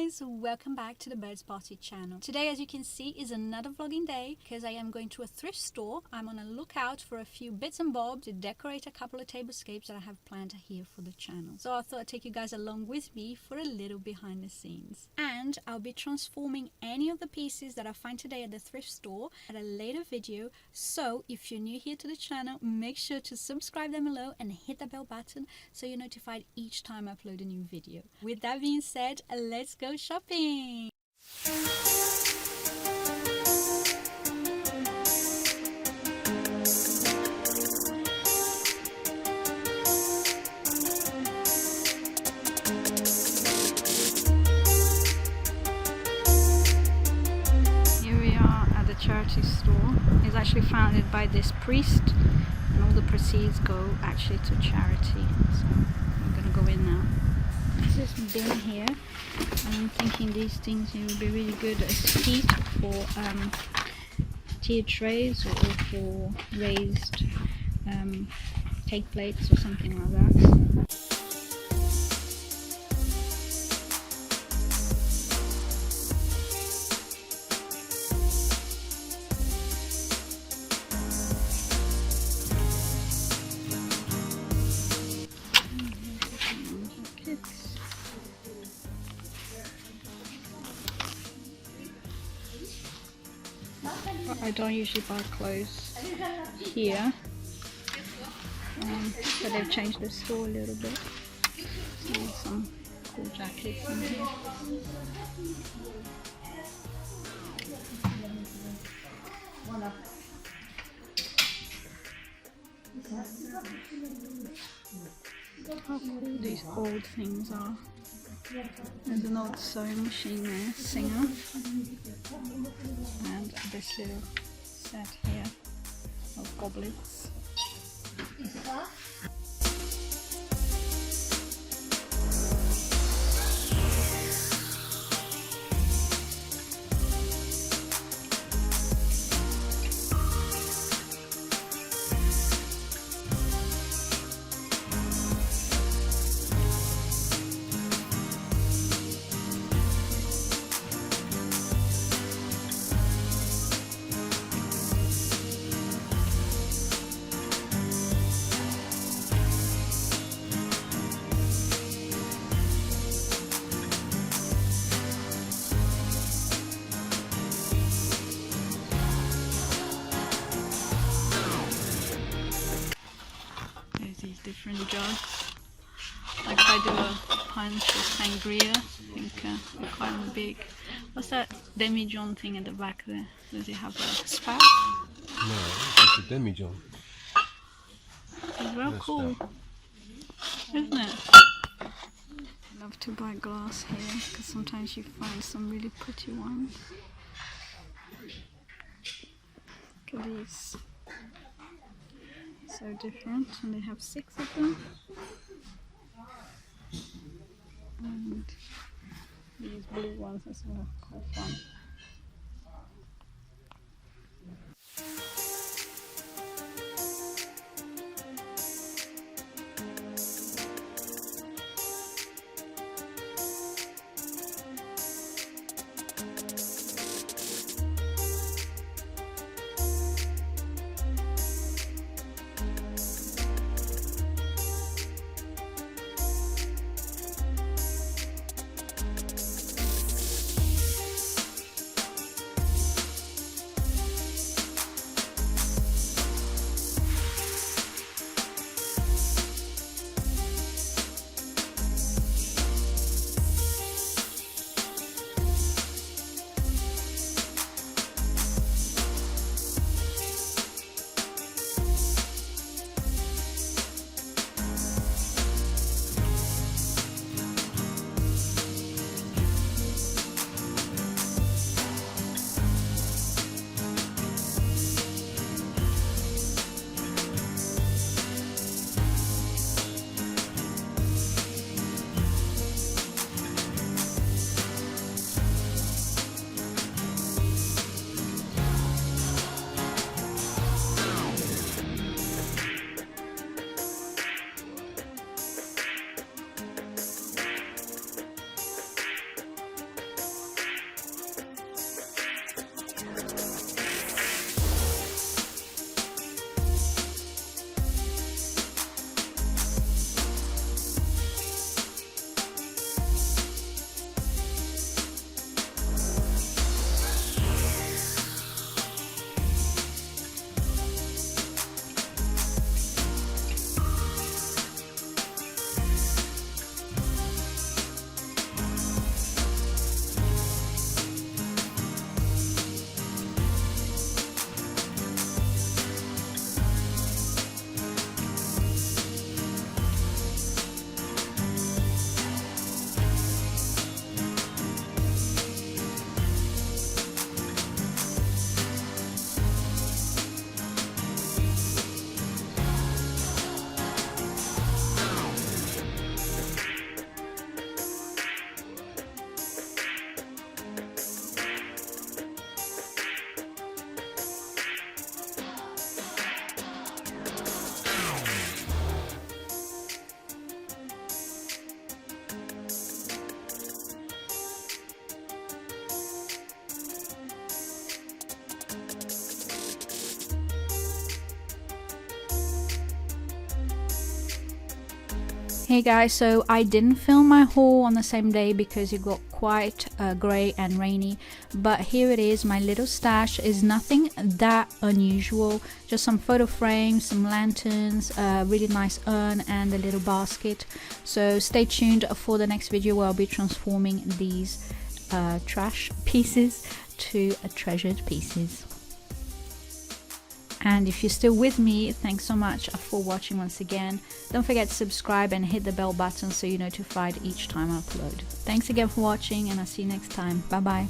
guys, welcome back to the Birds Party channel. Today, as you can see, is another vlogging day because I am going to a thrift store. I'm on a lookout for a few bits and bobs to decorate a couple of tablescapes that I have planned here for the channel. So I thought I'd take you guys along with me for a little behind the scenes. And I'll be transforming any of the pieces that I find today at the thrift store at a later video. So if you're new here to the channel, make sure to subscribe down below and hit the bell button so you're notified each time I upload a new video. With that being said, let's go shopping! Here we are at the charity store. It's actually founded by this priest and all the proceeds go actually to charity. So I'm gonna go in now. There's this bin here, and I'm thinking these things here would be really good as feet for tea trays or for raised cake plates or something like that. I don't usually buy clothes here, but they've changed the store a little bit. So there's some cool jackets in here. How cool these old things are. There's an old sewing machine there, Singer, and this little set here of goblets. These different jugs. Like if I do a pint of sangria, I think they're quite big. What's that demijohn thing at the back there? Does it have a spout? No, it's a demijohn. It's real cool, isn't it? I love to buy glass here because sometimes you find some really pretty ones. Look at these. So different, and they have 6 of them, and these blue ones as well, quite fun. Hey guys, so I didn't film my haul on the same day because it got quite grey and rainy, but here it is. My little stash is nothing that unusual, just some photo frames, some lanterns, a really nice urn and a little basket. So stay tuned for the next video where I'll be transforming these trash pieces to treasured pieces. And if you're still with me, thanks so much for watching once again. Don't forget to subscribe and hit the bell button so you're notified each time I upload. Thanks again for watching, and I'll see you next time. Bye bye.